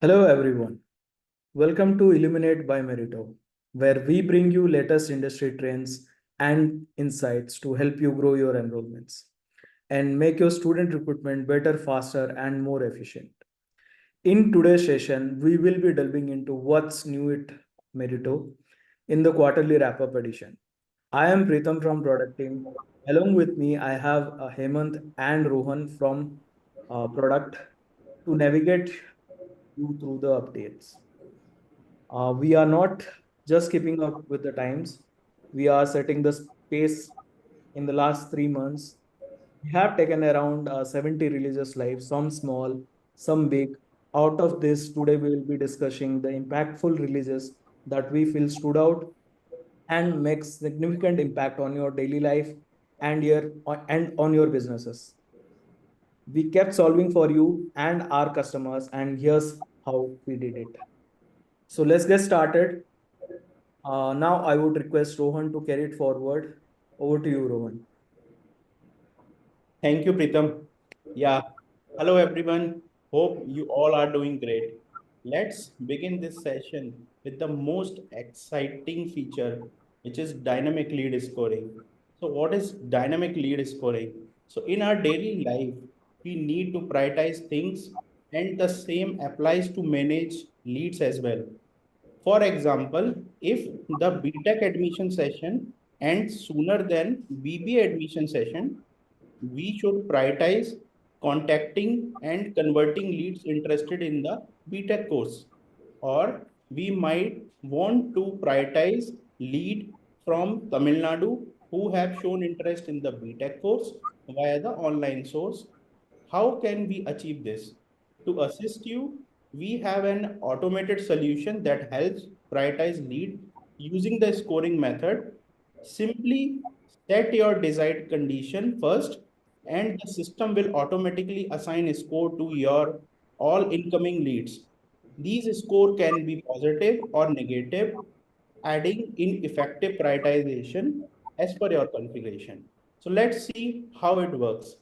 Hello everyone. Welcome to Illuminate by Meritto, where we bring you latest industry trends and insights to help you grow your enrollments and make your student recruitment better, faster, and more efficient. In today's session, we will be delving into what's new at Meritto in the quarterly wrap-up edition. I am Pritham from product team. Along with me, I have Hemant and Rohan from product to navigate you through the updates. We are not just keeping up with the times, we are setting the pace. In the last 3 months. We have taken around 70 releases live, some small, some big. Out of this, today we will be discussing the impactful releases that we feel stood out and makes significant impact on your daily life and on your businesses. We kept solving for you and our customers, and here's how we did it. So let's get started. Now I would request Rohan to carry it forward. Over to you, Rohan. Thank you, Pritam. Yeah. Hello, everyone. Hope you all are doing great. Let's begin this session with the most exciting feature, which is dynamic lead scoring. So, what is dynamic lead scoring? So, in our daily life, we need to prioritize things, and the same applies to manage leads as well. For example, if the BTech admission session ends sooner than BBA admission session, we should prioritize contacting and converting leads interested in the BTech course. Or we might want to prioritize lead from Tamil Nadu who have shown interest in the BTech course via the online source. How can we achieve this? To assist you, we have an automated solution that helps prioritize lead using the scoring method. Simply set your desired condition first, and the system will automatically assign a score to your all incoming leads. These score can be positive or negative, adding in effective prioritization as per your configuration. So let's see how it works.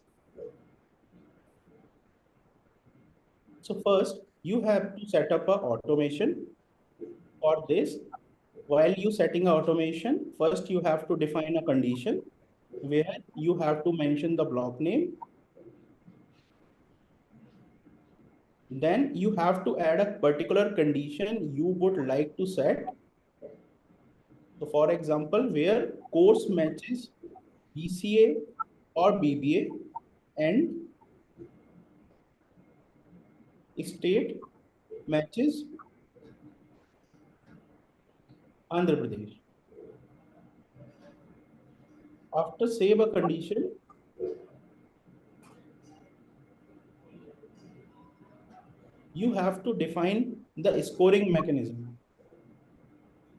So first, you have to set up a automation for this. While you setting a automation, first you have to define a condition where you have to mention the block name. Then you have to add a particular condition you would like to set. So for example, where course matches BCA or BBA and state matches Andhra Pradesh. After save a condition, you have to define the scoring mechanism.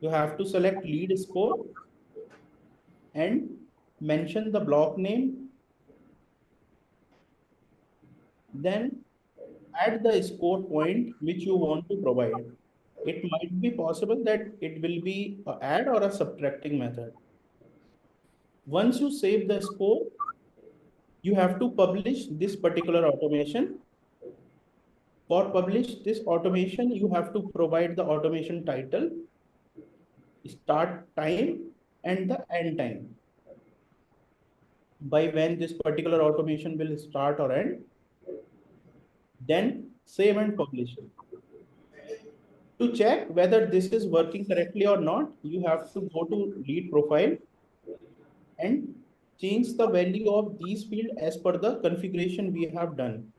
You have to select lead score and mention the block name, then add the score point which you want to provide. It might be possible that it will be a add or a subtracting method. Once you save the score, you have to publish this particular automation. For publish this automation, you have to provide the automation title, start time, and the end time. By when this particular automation will start or end, then save and publish it. To check whether this is working correctly or not, you have to go to lead profile and change the value of these field as per the configuration we have done.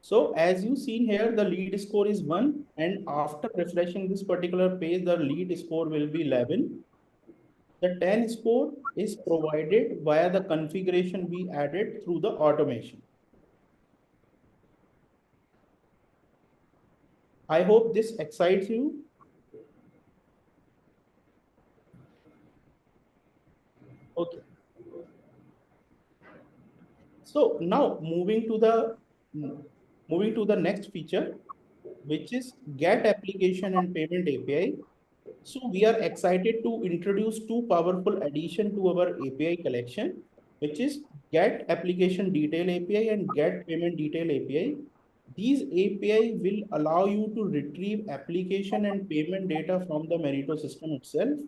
So as you seen here, the lead score is 1, and after refreshing this particular page, the lead score will be 11. The 10 score is provided via the configuration we added through the automation. I hope this excites you. Okay. So now moving to the next feature, which is get application and payment API. So we are excited to introduce two powerful addition to our API collection. which is get application detail API and get payment detail API. These API will allow you to retrieve application and payment data from the Meritto system itself.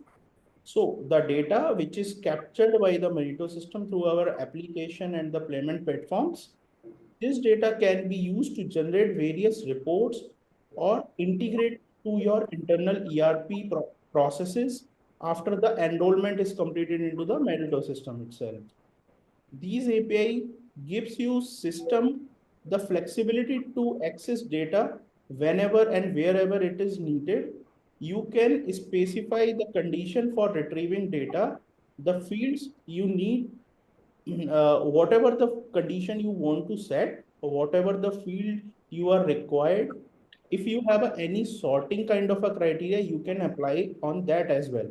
So the data which is captured by the Meritto system through our application and the payment platforms, this data can be used to generate various reports or integrate to your internal ERP processes after the enrollment is completed into the Meritto system itself. These API gives you system the flexibility to access data whenever and wherever it is needed. You can specify the condition for retrieving data, the fields you need, whatever the condition you want to set, or whatever the field you are required. If you have any sorting kind of a criteria, you can apply on that as well.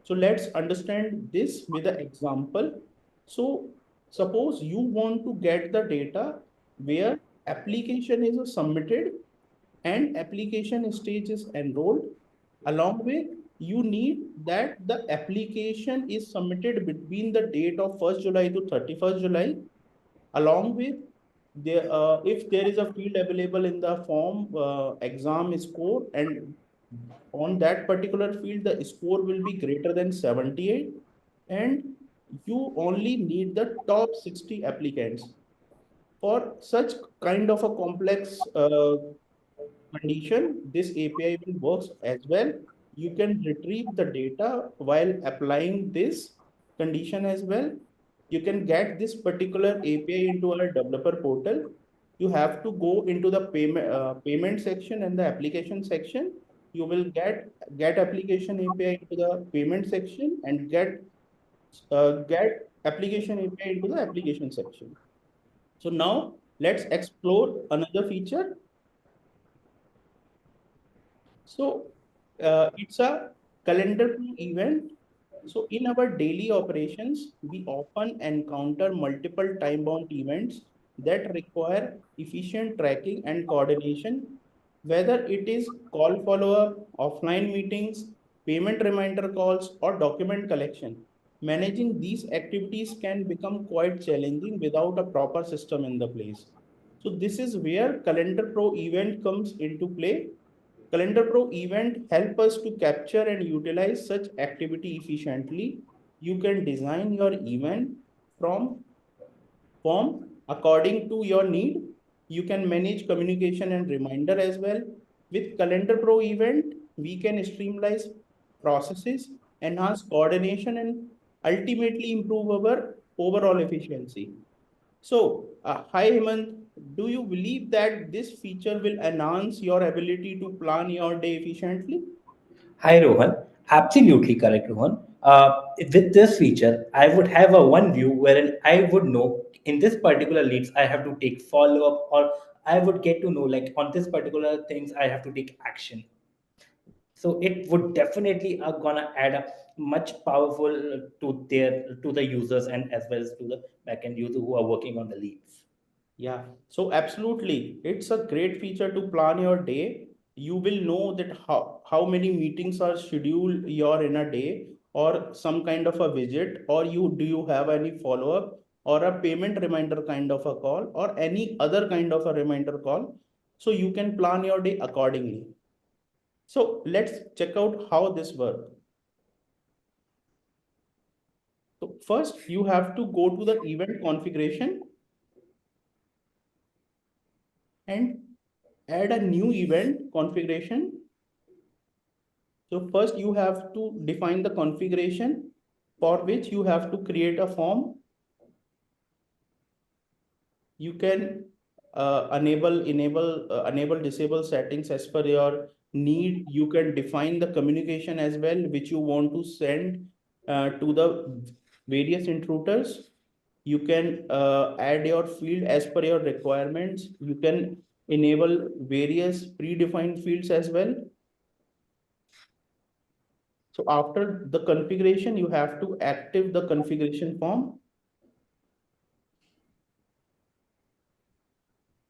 So let's understand this with an example. So suppose you want to get the data where application is submitted and application stage is enrolled. Along with, you need that the application is submitted between the date of 1st July to 31st July. Along with, if there is a field available in the form exam score, and on that particular field the score will be greater than 78, and you only need the top 60 applicants. For such kind of a complex condition, this API will works as well. You can retrieve the data while applying this condition as well. You can get this particular API into our developer portal. You have to go into the payment section and the application section. You will get application API into the payment section and get application API into the application section. So now let's explore another feature. So it's a calendar event. So in our daily operations, we often encounter multiple time-bound events that require efficient tracking and coordination, whether it is call follow-up, offline meetings, payment reminder calls, or document collection. Managing these activities can become quite challenging without a proper system in the place. So this is where Calendar Pro event comes into play. Calendar Pro event help us to capture and utilize such activity efficiently. You can design your event from form according to your need. You can manage communication and reminder as well. With Calendar Pro event, we can streamline processes, enhance coordination, and ultimately improve our overall efficiency. So, hi Hemant, do you believe that this feature will enhance your ability to plan your day efficiently? Hi Rohan, absolutely correct Rohan. With this feature, I would have a one view wherein I would know in this particular leads I have to take follow up, or I would get to know like on this particular things I have to take action. So it would definitely gonna add up much powerful to the users and as well as to the backend user who are working on the leads. Yeah, so absolutely. It's a great feature to plan your day. You will know that how many meetings are scheduled your in a day, or some kind of a visit, or you have any follow-up or a payment reminder kind of a call or any other kind of a reminder call. So you can plan your day accordingly. So let's check out how this works. So first you have to go to the event configuration and add a new event configuration. So first you have to define the configuration, for which you have to create a form. You can enable, disable settings as per your need. You can define the communication as well, which you want to send to the various intruders. You can add your field as per your requirements. You can enable various predefined fields as well. So after the configuration, you have to active the configuration form.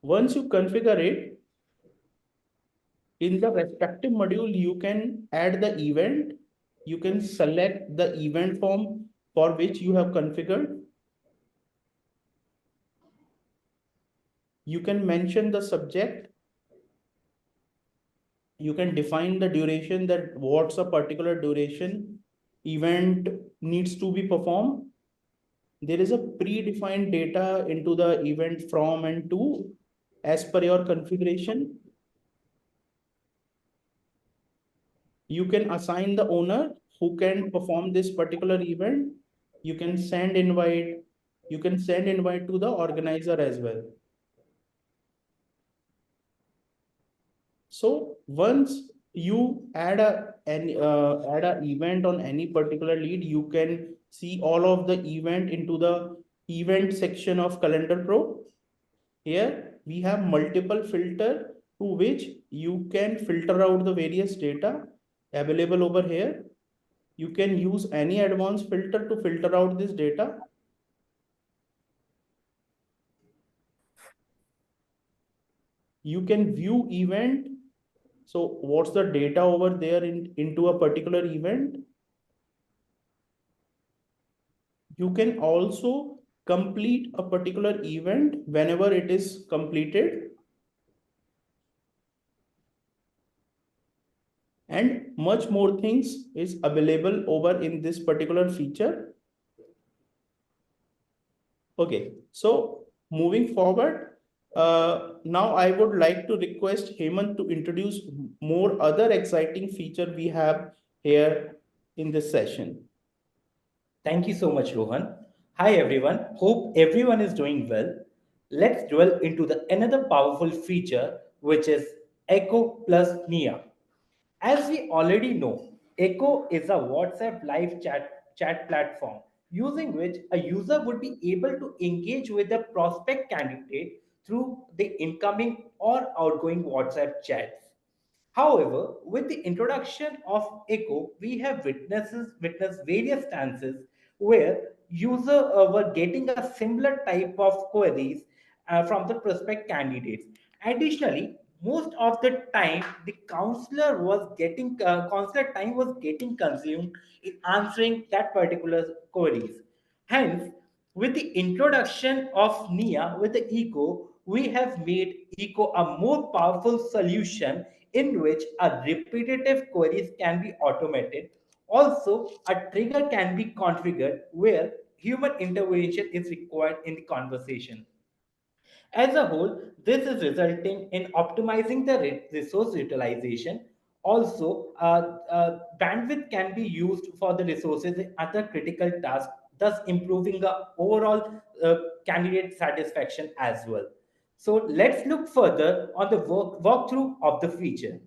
Once you configure it, in the respective module, you can add the event. You can select the event form for which you have configured. You can mention the subject, you can define the duration, that what's a particular duration event needs to be performed. There is a predefined data into the event from and to as per your configuration. You can assign the owner who can perform this particular event. You can send invite, you can send invite to the organizer as well. So once you add a event on any particular lead, you can see all of the event into the event section of Calendar Pro. Here we have multiple filter to which you can filter out the various data available over here. You can use any advanced filter to filter out this data. You can view event. So what's the data over there into a particular event? You can also complete a particular event whenever it is completed, and much more things is available over in this particular feature. Okay, so moving forward, now I would like to request Hemant to introduce more other exciting feature we have here in this session. Thank you so much, Rohan. Hi, everyone. Hope everyone is doing well. Let's dwell into the another powerful feature, which is Echo plus Nia. As we already know, Echo is a WhatsApp live chat platform using which a user would be able to engage with the prospect candidate through the incoming or outgoing WhatsApp chats. However, with the introduction of Echo, we have witnessed various stances where users were getting a similar type of queries from the prospect candidates. Additionally, most of the time, the counselor time was getting consumed in answering that particular queries. Hence, with the introduction of NIA with the Eco, we have made Eco a more powerful solution in which a repetitive queries can be automated. Also, a trigger can be configured where human intervention is required in the conversation. As a whole, this is resulting in optimizing the resource utilization. Also, bandwidth can be used for the resources in other critical tasks, thus improving the overall candidate satisfaction as well. So let's look further on the walkthrough of the feature.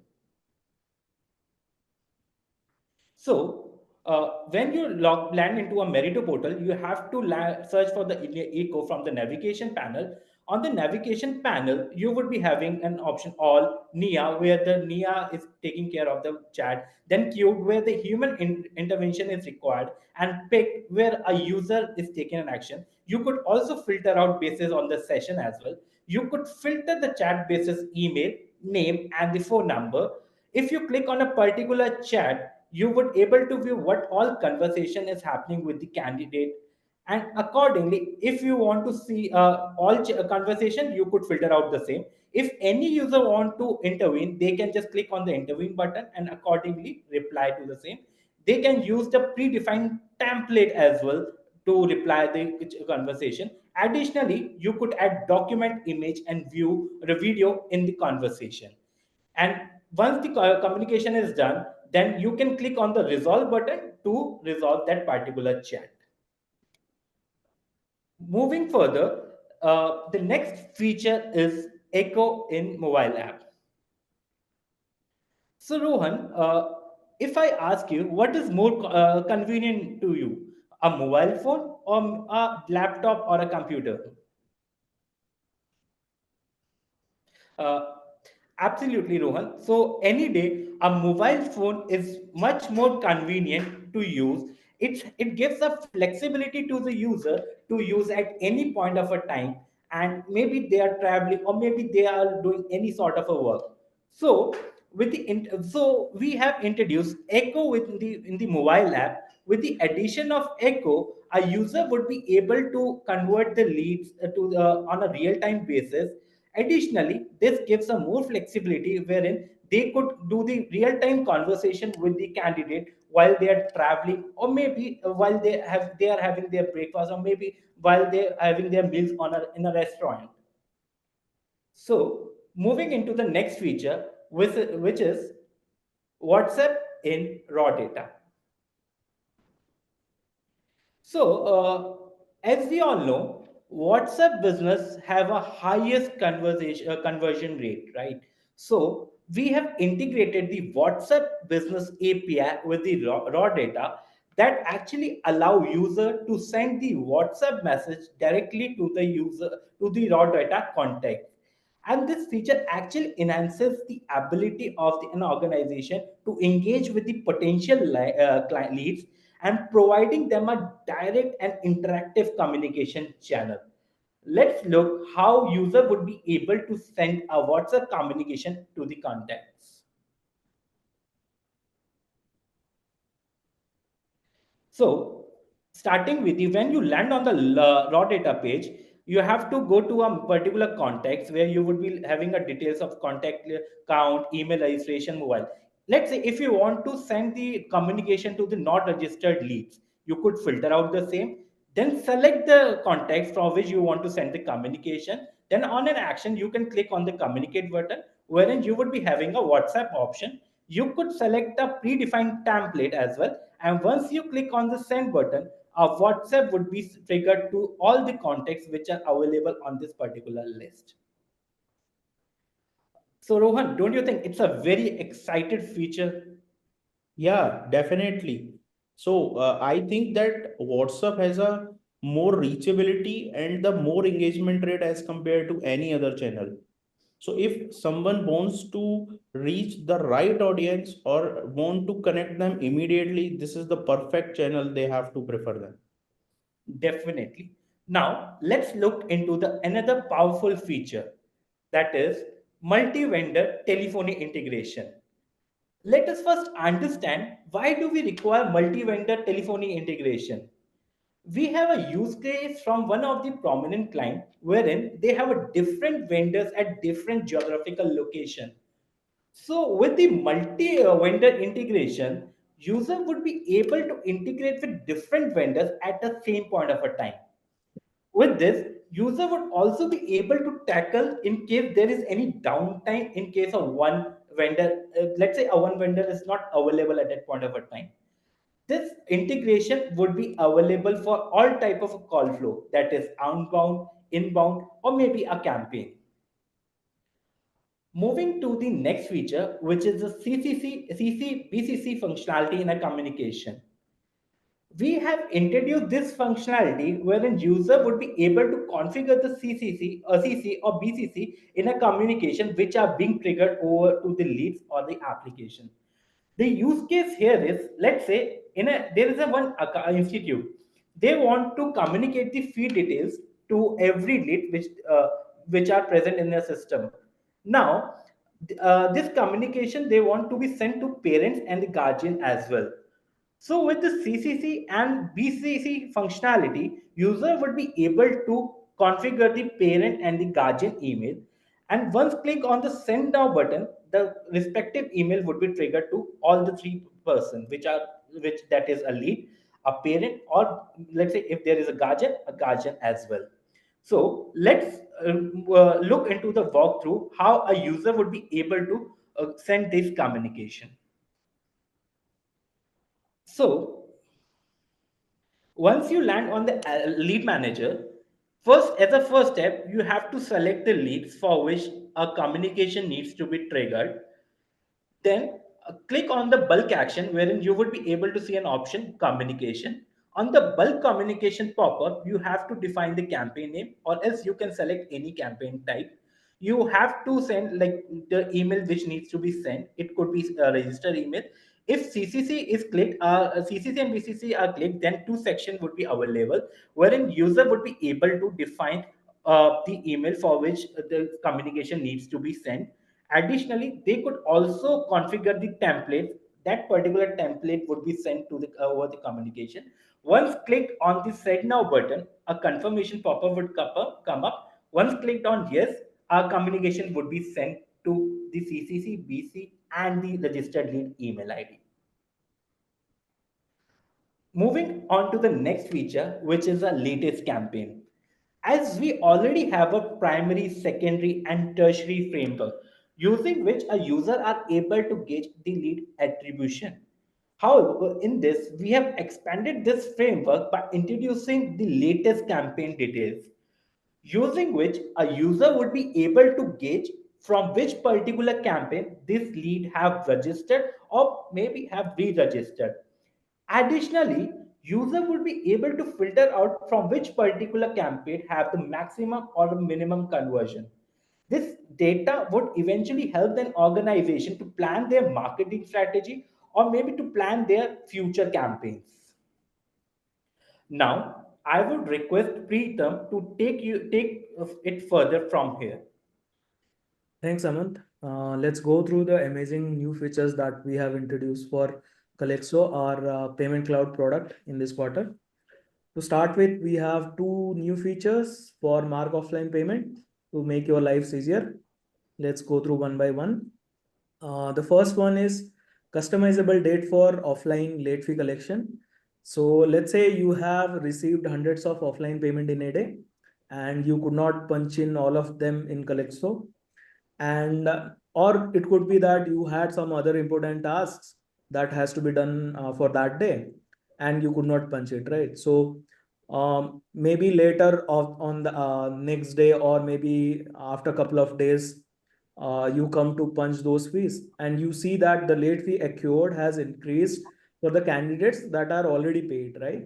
So, when you land into a Meritto portal, you have to search for the eco from the navigation panel. On the navigation panel, you would be having an option all NIA, where the NIA is taking care of the chat, then queued, where the human intervention is required, and picked, where a user is taking an action. You could also filter out basis on the session as well. You could filter the chat basis email, name, and the phone number. If you click on a particular chat, you would able to view what all conversation is happening with the candidate, and accordingly, if you want to see all conversation, you could filter out the same. If any user want to intervene, they can just click on the intervene button and accordingly reply to the same. They can use the predefined template as well to reply the conversation. Additionally, you could add document, image, and view the video in the conversation. And once the communication is done, then you can click on the resolve button to resolve that particular chat. Moving further, the next feature is Echo in mobile app. So Rohan, if I ask you, what is more convenient to you, a mobile phone or a laptop or a computer? Uh, Absolutely, Rohan. So any day, a mobile phone is much more convenient to use. It gives a flexibility to the user to use at any point of a time, and maybe they are traveling or maybe they are doing any sort of a work. So so we have introduced Echo in the mobile app. With the addition of Echo, a user would be able to convert the leads on a real time basis, Additionally, this gives a more flexibility wherein they could do the real-time conversation with the candidate while they are traveling, or maybe while they are having their breakfast, or maybe while they are having their meals in a restaurant. So, moving into the next feature, which is WhatsApp in raw data. So, as we all know, WhatsApp business have a highest conversion rate, right? So, we have integrated the WhatsApp business API with the raw data that actually allow user to send the WhatsApp message directly to the user to the raw data context. And this feature actually enhances the ability of an organization to engage with the potential client leads and providing them a direct and interactive communication channel. Let's look how user would be able to send a WhatsApp communication to the contacts. So, starting with you, when you land on the raw data page, you have to go to a particular context where you would be having a details of contact count, email registration, mobile. Let's say if you want to send the communication to the not registered leads, you could filter out the same, then select the context from which you want to send the communication. Then on an action, you can click on the communicate button, wherein you would be having a WhatsApp option. You could select a predefined template as well. And once you click on the send button, a WhatsApp would be triggered to all the contacts which are available on this particular list. So Rohan, don't you think it's a very excited feature? Yeah, definitely. So I think that WhatsApp has a more reachability and the more engagement rate as compared to any other channel. So if someone wants to reach the right audience or want to connect them immediately, this is the perfect channel they have to prefer them. Definitely. Now let's look into the another powerful feature, that is multi-vendor telephony integration. Let us first understand why do we require multi-vendor telephony integration. We have a use case from one of the prominent client wherein they have a different vendors at different geographical location. So with the multi-vendor integration, user would be able to integrate with different vendors at the same point of a time. With this, user would also be able to tackle in case there is any downtime in case of one vendor. Let's say a one vendor is not available at that point of a time. This integration would be available for all type of call flow, that is outbound, inbound, or maybe a campaign. Moving to the next feature, which is the BCC functionality in a communication. We have introduced this functionality wherein user would be able to configure the CCC or CC or BCC in a communication which are being triggered over to the leads or the application. The use case here is, let's say there is a one institute, they want to communicate the fee details to every lead which are present in their system. Now this communication they want to be sent to parents and the guardian as well. So with the CCC and BCC functionality, user would be able to configure the parent and the guardian email. And once click on the send now button, the respective email would be triggered to all the three person, which that is a lead, a parent, or let's say if there is a guardian as well. So let's look into the walkthrough how a user would be able to send this communication. So once you land on the lead manager, first as a first step, you have to select the leads for which a communication needs to be triggered. Then click on the bulk action wherein you would be able to see an option communication. On the bulk communication pop-up, you have to define the campaign name or else you can select any campaign type. You have to send like the email which needs to be sent. It could be a registered email. If CCC is clicked, CCC and BCC are clicked, then two sections would be available wherein user would be able to define the email for which the communication needs to be sent. Additionally, they could also configure the template. That particular template would be sent to the over the communication. Once clicked on the send now button, a confirmation pop-up would come up. Once clicked on yes, our communication would be sent to the CCC, BC, and the registered lead email ID. Moving on to the next feature, which is a latest campaign. As we already have a primary, secondary, and tertiary framework, using which a user are able to gauge the lead attribution. However, in this, we have expanded this framework by introducing the latest campaign details, using which a user would be able to gauge from which particular campaign this lead have registered or maybe have re-registered. Additionally, user would be able to filter out from which particular campaign have the maximum or the minimum conversion. This data would eventually help an organization to plan their marketing strategy or maybe to plan their future campaigns. Now, I would request Preetham to take it further from here. Thanks, Amant. Let's go through the amazing new features that we have introduced for Calexo, our payment cloud product in this quarter. To start with, we have two new features for mark offline payment to make your lives easier. Let's go through one by one. The first one is customizable date for offline late fee collection. So let's say you have received hundreds of offline payment in a day and you could not punch in all of them in Calexo, and or it could be that you had some other important tasks that has to be done for that day and you could not punch it, right? So maybe later on the next day, or maybe after a couple of days, you come to punch those fees and you see that the late fee accrued has increased for the candidates that are already paid, right?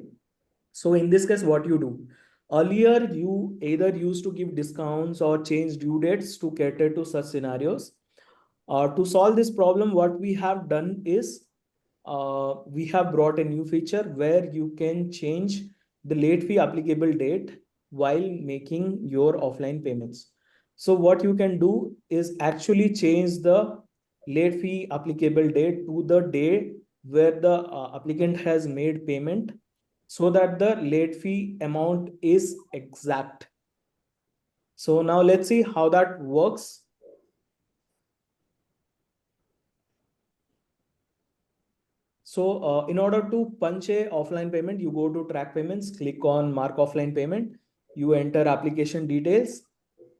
So in this case, what you do? Earlier, you either used to give discounts or change due dates to cater to such scenarios. To solve this problem, what we have done is we have brought a new feature where you can change the late fee applicable date while making your offline payments. So what you can do is actually change the late fee applicable date to the day where the applicant has made payment, so that the late fee amount is exact. So now let's see how that works. So in order to punch a offline payment, you go to track payments, click on mark offline payment, you enter application details,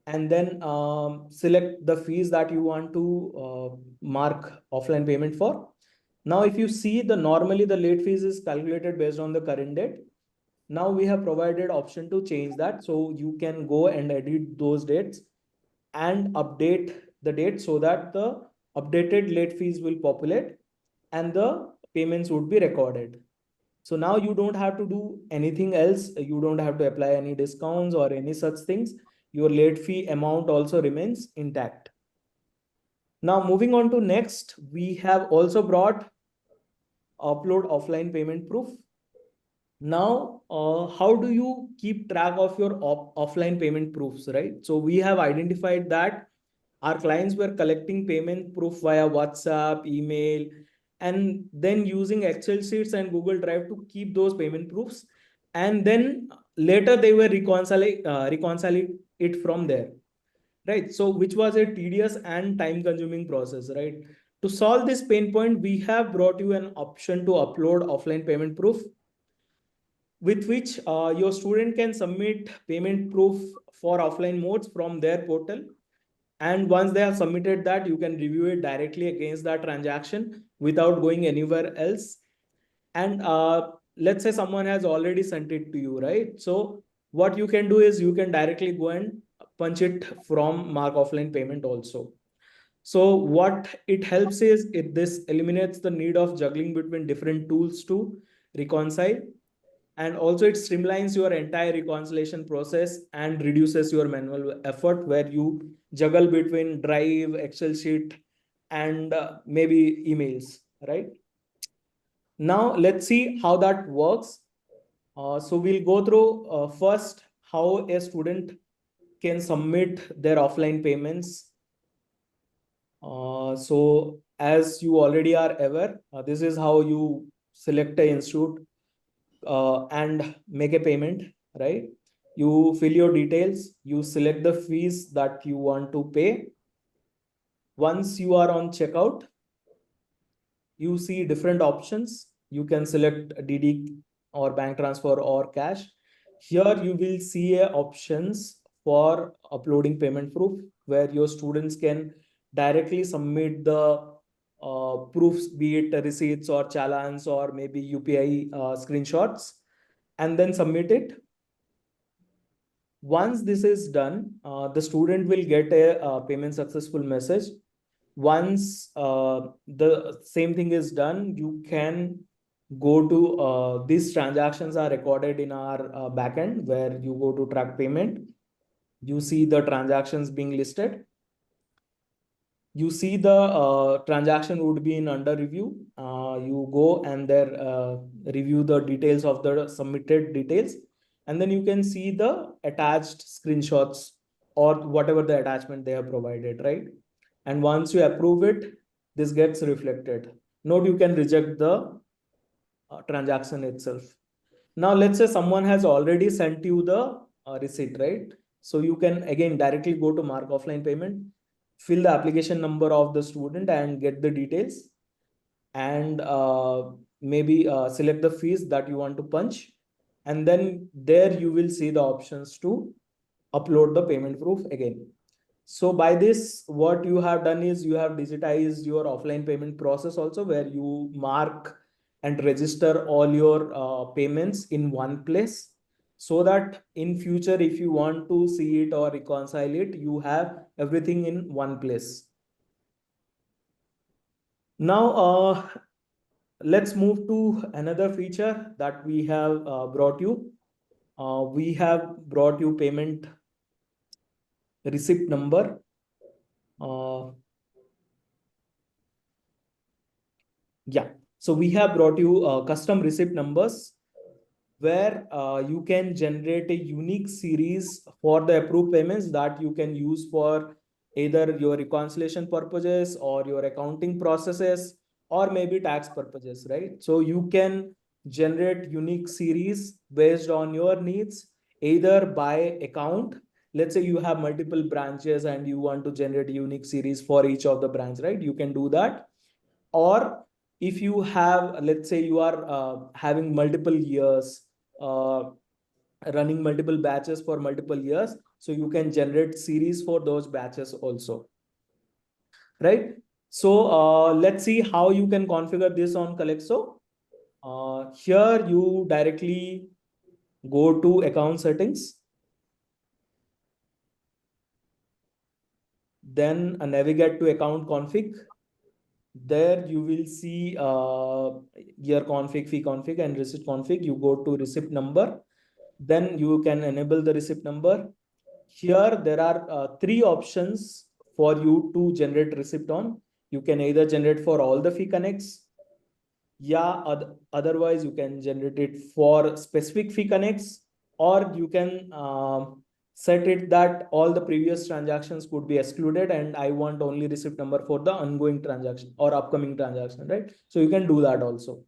and then select the fees that you want to mark offline payment for. Now, if you see, normally the late fees is calculated based on the current date. Now we have provided option to change that. So you can go and edit those dates and update the date so that the updated late fees will populate and the payments would be recorded. So now you don't have to do anything else. You don't have to apply any discounts or any such things. Your late fee amount also remains intact. Now moving on to next, we have also brought upload offline payment proof. Now, how do you keep track of your offline payment proofs, right? So we have identified that our clients were collecting payment proof via WhatsApp, email, and then using Excel sheets and Google Drive to keep those payment proofs. And then later they were reconciling it from there, right? So which was a tedious and time consuming process, right? To solve this pain point, we have brought you an option to upload offline payment proof, with which your student can submit payment proof for offline modes from their portal. And once they have submitted that, you can review it directly against that transaction without going anywhere else. And let's say someone has already sent it to you, right? So what you can do is you can directly go and punch it from mark offline payment also. So what it helps is this eliminates the need of juggling between different tools to reconcile, and also it streamlines your entire reconciliation process and reduces your manual effort where you juggle between Drive, Excel sheet, and maybe emails, right? Now let's see how that works. So we'll go through first how a student can submit their offline payments. So as you already are aware, this is how you select an institute and make a payment, right? You fill your details, you select the fees that you want to pay. Once you are on checkout, you see different options. You can select DD or bank transfer or cash. Here you will see options for uploading payment proof, where your students can directly submit the proofs, be it receipts or challans or maybe UPI screenshots, and then submit it. Once this is done, the student will get a payment successful message. Once the same thing is done, you can go to these transactions are recorded in our backend, where you go to track payment. You see the transactions being listed. You see the transaction would be in under review. You go and there review the details of the submitted details, and then you can see the attached screenshots or whatever the attachment they have provided, right? And once you approve it, this gets reflected. Note, you can reject the transaction itself. Now, let's say someone has already sent you the receipt, right? So you can again directly go to mark offline payment, fill the application number of the student and get the details, and maybe select the fees that you want to punch. And then there you will see the options to upload the payment proof again. So by this, what you have done is you have digitized your offline payment process also, where you mark and register all your payments in one place, so that in future, if you want to see it or reconcile it, you have everything in one place. Now, let's move to another feature that we have brought you. We have brought you payment receipt number. Yeah, so we have brought you custom receipt numbers, where you can generate a unique series for the approved payments that you can use for either your reconciliation purposes or your accounting processes or maybe tax purposes, right? So you can generate unique series based on your needs, either by account. Let's say you have multiple branches and you want to generate a unique series for each of the branch, right? You can do that. Or if you have, let's say you are having multiple years, uh, running multiple batches for multiple years, so you can generate series for those batches also, right? So let's see how you can configure this on Calexo. Here you directly go to account settings, then navigate to account config. There you will see year config, fee config, and receipt config. You go to receipt number, then you can enable the receipt number. Here there are three options for you to generate receipt on. You can either generate for all the fee connects, yeah, otherwise you can generate it for specific fee connects, or you can set it that all the previous transactions could be excluded and I want only receipt number for the ongoing transaction or upcoming transaction, right? So you can do that also.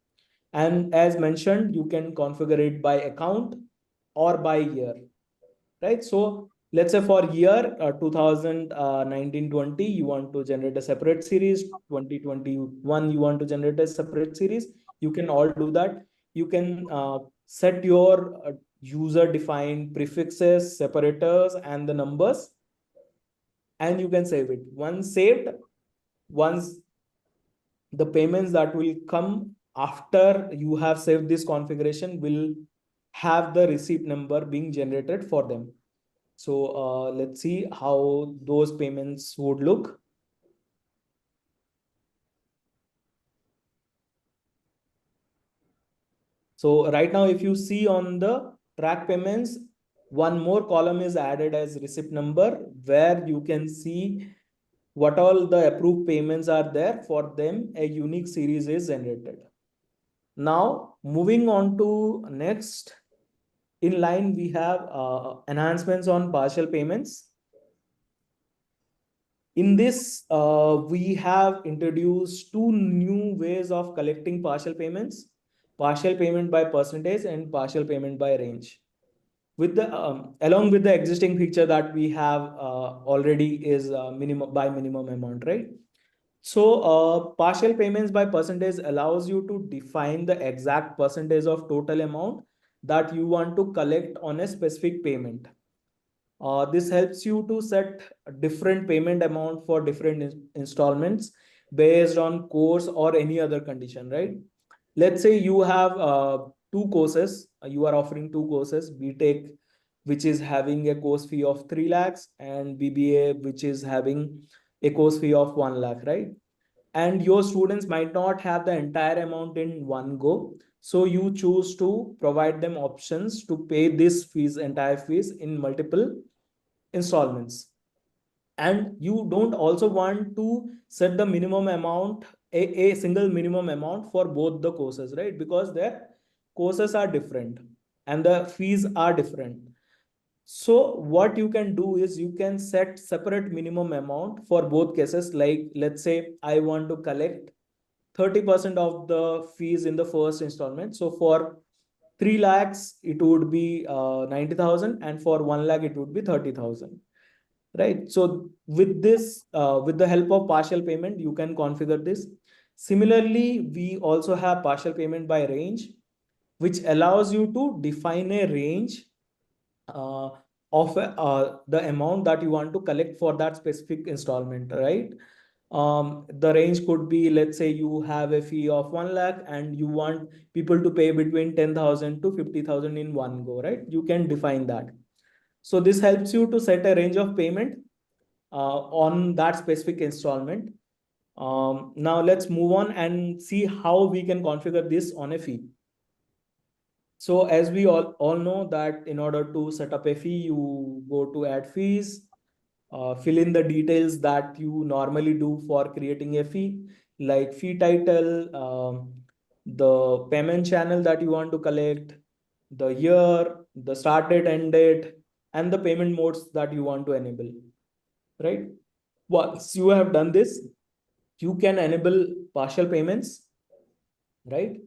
And as mentioned, you can configure it by account or by year, right? So let's say for year 2019-20, you want to generate a separate series. 2021, you want to generate a separate series. You can all do that. You can set your user defined prefixes, separators, and the numbers, and you can save it. Once saved, once the payments that will come after you have saved this configuration will have the receipt number being generated for them. So let's see how those payments would look. So right now, if you see on the track payments, one more column is added as receipt number, where you can see what all the approved payments are there. For them, a unique series is generated. Now, moving on to next, in line, we have enhancements on partial payments. In this, we have introduced two new ways of collecting partial payments: partial payment by percentage and partial payment by range. with the along with the existing feature that we have already is minimum by minimum amount, right? So partial payments by percentage allows you to define the exact percentage of total amount that you want to collect on a specific payment. This helps you to set a different payment amount for different installments based on course or any other condition, right? Let's say you have two courses, you are offering two courses, BTech, which is having a course fee of 3 lakhs, and BBA, which is having a course fee of 1 lakh, right? And your students might not have the entire amount in one go. So you choose to provide them options to pay this fees, entire fees, in multiple installments. And you don't also want to set the minimum amount, a single minimum amount for both the courses, right? Because their courses are different and the fees are different. So what you can do is you can set separate minimum amount for both cases. Like, let's say I want to collect 30% of the fees in the first installment. So for 3 lakhs, it would be 90,000, and for 1 lakh, it would be 30,000, right? So with this, with the help of partial payment, you can configure this. Similarly, we also have partial payment by range, which allows you to define a range uh, of the amount that you want to collect for that specific installment, right? The range could be, let's say you have a fee of 1 lakh and you want people to pay between 10,000 to 50,000 in one go, right? You can define that. So this helps you to set a range of payment on that specific installment. Now let's move on and see how we can configure this on a fee. So as we all know that in order to set up a fee, you go to add fees, fill in the details that you normally do for creating a fee, like fee title, the payment channel that you want to collect, the year, the start date, end date, and the payment modes that you want to enable, right? Once you have done this, you can enable partial payments, right?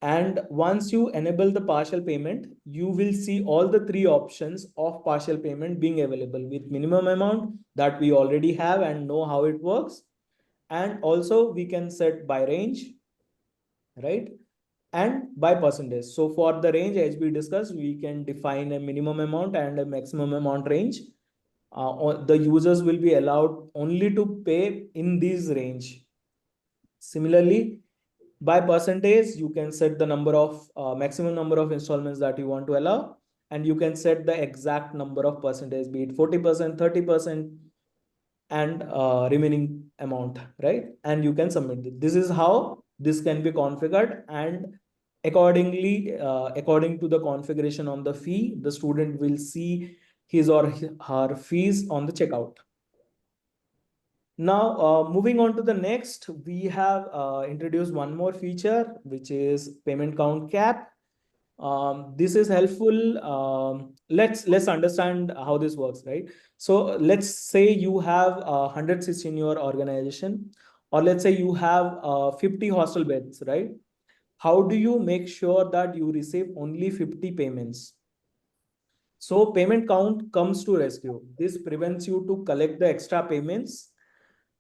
And once you enable the partial payment, you will see all the three options of partial payment being available, with minimum amount that we already have and know how it works. And also we can set by range, right? And by percentage. So for the range, as we discussed, we can define a minimum amount and a maximum amount range. The users will be allowed only to pay in this range. Similarly, by percentage, you can set the number of maximum number of installments that you want to allow, and you can set the exact number of percentage, be it 40%, 30%, and remaining amount, right? And you can submit it. This is how this can be configured, and accordingly, according to the configuration on the fee, the student will see his or her fees on the checkout. Now, moving on to the next, we have introduced one more feature, which is payment count cap. This is helpful. Let's understand how this works, right? So let's say you have 100 seats in your organization, or let's say you have 50 hostel beds, right? How do you make sure that you receive only 50 payments? So payment count comes to rescue. This prevents you to collect the extra payments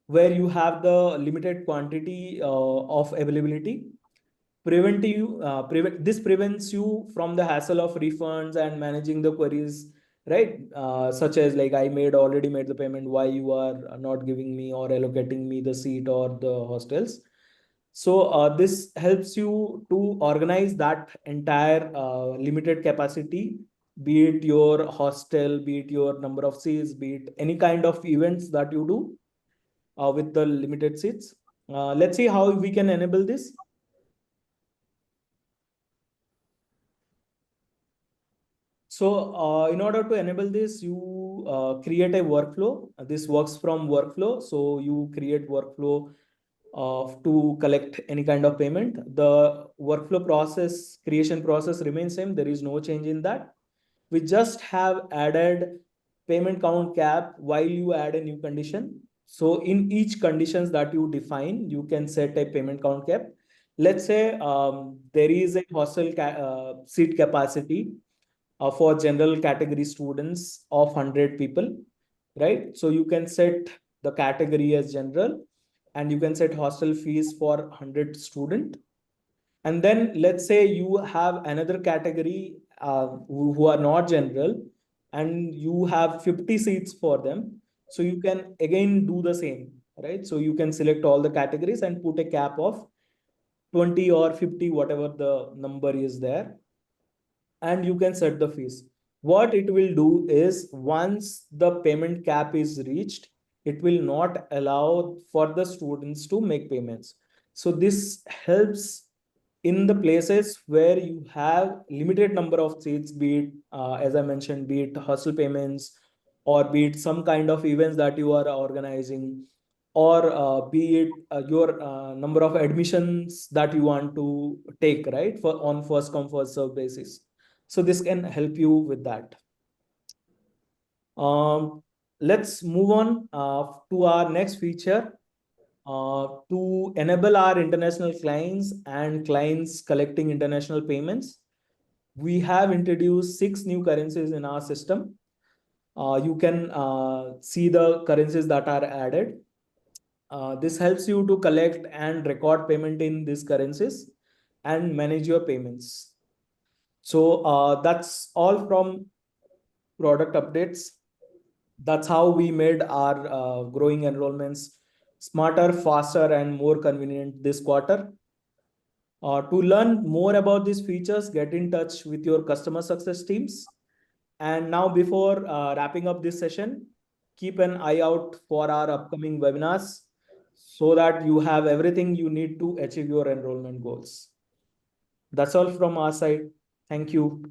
where you have the limited quantity of availability. This prevents you from the hassle of refunds and managing the queries, right? Such as, like, I made already made the payment, why you are not giving me or allocating me the seat or the hostels. So this helps you to organize that entire limited capacity, be it your hostel, be it your number of seats, be it any kind of events that you do with the limited seats. Let's see how we can enable this. So in order to enable this, you create a workflow. This works from workflow. So you create workflow to collect any kind of payment. The workflow process, creation process remains same. There is no change in that. We just have added payment count cap while you add a new condition. So in each conditions that you define, you can set a payment count cap. Let's say there is a hostel seat capacity for general category students of 100 people, right? So you can set the category as general, and you can set hostel fees for 100 student. And then let's say you have another category who are not general, and you have 50 seats for them. So you can again do the same, right? So you can select all the categories and put a cap of 20 or 50, whatever the number is there, and you can set the fees. What it will do is, once the payment cap is reached, it will not allow for the students to make payments. So this helps in the places where you have limited number of seats, be it as I mentioned, be it hostel payments, or be it some kind of events that you are organizing, or be it your number of admissions that you want to take, right, for on first come first serve basis. So this can help you with that. Let's move on to our next feature. To enable our international clients and clients collecting international payments, we have introduced 6 new currencies in our system. You can see the currencies that are added. This helps you to collect and record payment in these currencies and manage your payments. So that's all from product updates. That's how we made our growing enrollments smarter, faster, and more convenient this quarter. To learn more about these features, get in touch with your customer success teams. And now, before wrapping up this session, keep an eye out for our upcoming webinars so that you have everything you need to achieve your enrollment goals. That's all from our side. Thank you.